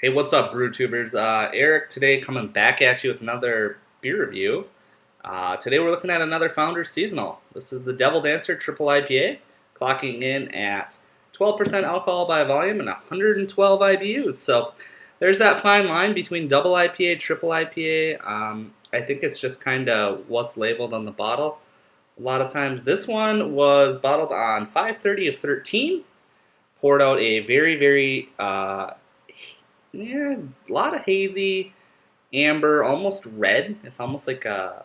Hey, what's up, brew tubers? Eric today coming back at you with another beer review. Today we're looking at another Founders Seasonal. This is the Devil Dancer Triple IPA, clocking in at 12% alcohol by volume and 112 IBUs. So there's that fine line between double IPA, triple IPA. I think it's just kind of what's labeled on the bottle. A lot of times this one was bottled on 530 of 13, poured out a very yeah, a lot of hazy, amber, almost red. It's almost like it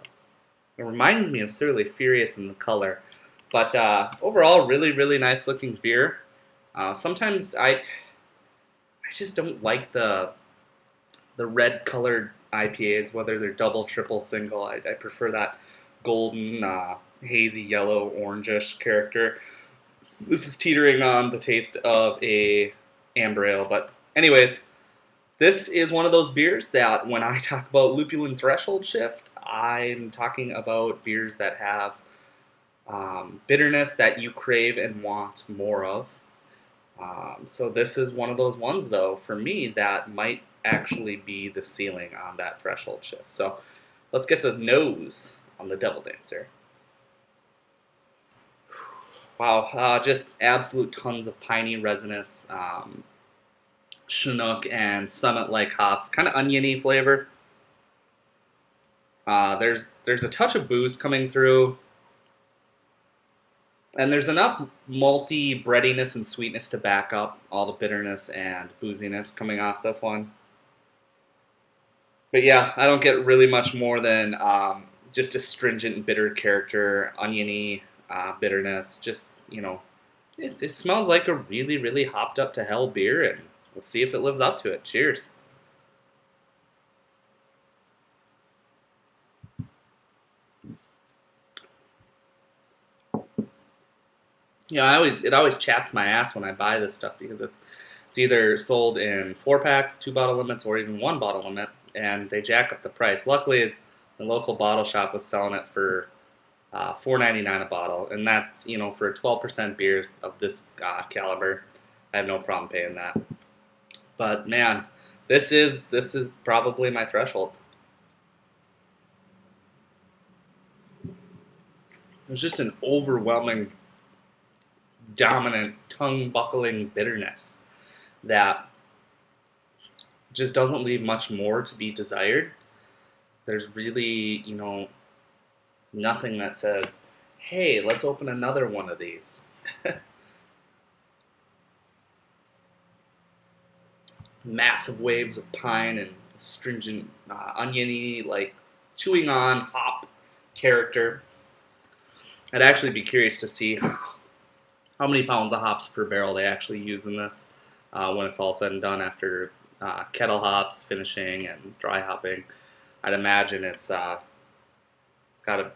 reminds me of Surly Furious in the color. But overall, really nice looking beer. Sometimes I just don't like the red colored IPAs, whether they're double, triple, single. I prefer that golden, hazy yellow, orangish character. This is teetering on the taste of a amber ale, but anyways. This is one of those beers that when I talk about lupulin threshold shift, I'm talking about beers that have bitterness that you crave and want more of. So this is one of those ones, though, for me, that might actually be the ceiling on that threshold shift. So let's get the nose on the Devil Dancer. Wow, just absolute tons of piney resinous. Chinook and Summit-like hops, kind of oniony flavor. There's a touch of booze coming through, and there's enough malty breadiness and sweetness to back up all the bitterness and booziness coming off this one. But yeah, I don't get really much more than just astringent, bitter character, oniony bitterness. Just it smells like a really hopped up to hell beer, and we'll see if it lives up to it. Cheers. It always chaps my ass when I buy this stuff because it's either sold in 4 packs, 2 bottle limits, or even 1 bottle limit, and they jack up the price. Luckily, the local bottle shop was selling it for $4.99 a bottle, and that's for a 12% beer of this caliber, I have no problem paying that. But man, this is probably my threshold. There's just an overwhelming, dominant, tongue-buckling bitterness that just doesn't leave much more to be desired. There's really, nothing that says, hey, let's open another one of these. Massive waves of pine and astringent, oniony, like chewing on hop character. I'd actually be curious to see how many pounds of hops per barrel they actually use in this when it's all said and done after kettle hops, finishing, and dry hopping. I'd imagine it's got a,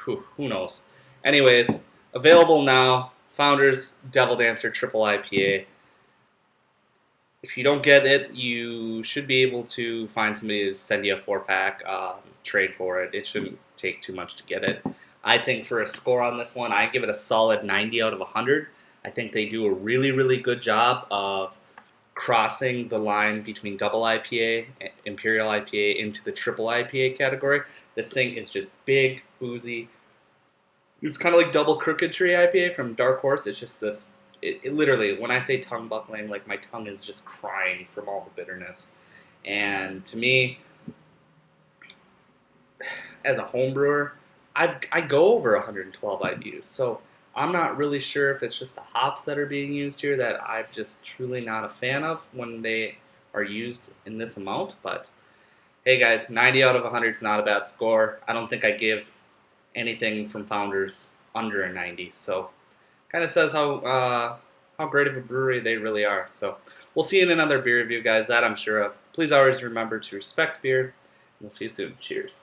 who knows. Anyways, available now, Founders Devil Dancer Triple IPA. If you don't get it, you should be able to find somebody to send you a 4-pack, trade for it. It shouldn't take too much to get it. I think for a score on this one, I give it a solid 90 out of 100. I think they do a really good job of crossing the line between double IPA, Imperial IPA, into the triple IPA category. This thing is just big, boozy. It's kind of like double Crooked Tree IPA from Dark Horse. It's just this. It literally, when I say tongue buckling, like my tongue is just crying from all the bitterness. And to me, as a home brewer, I go over 112 IBUs. So I'm not really sure if it's just the hops that are being used here that I'm just truly not a fan of when they are used in this amount. But hey guys, 90 out of 100 is not a bad score. I don't think I give anything from Founders under a 90. So kind of says how great of a brewery they really are. So we'll see you in another beer review, guys. That I'm sure of. Please always remember to respect beer, and we'll see you soon. Cheers.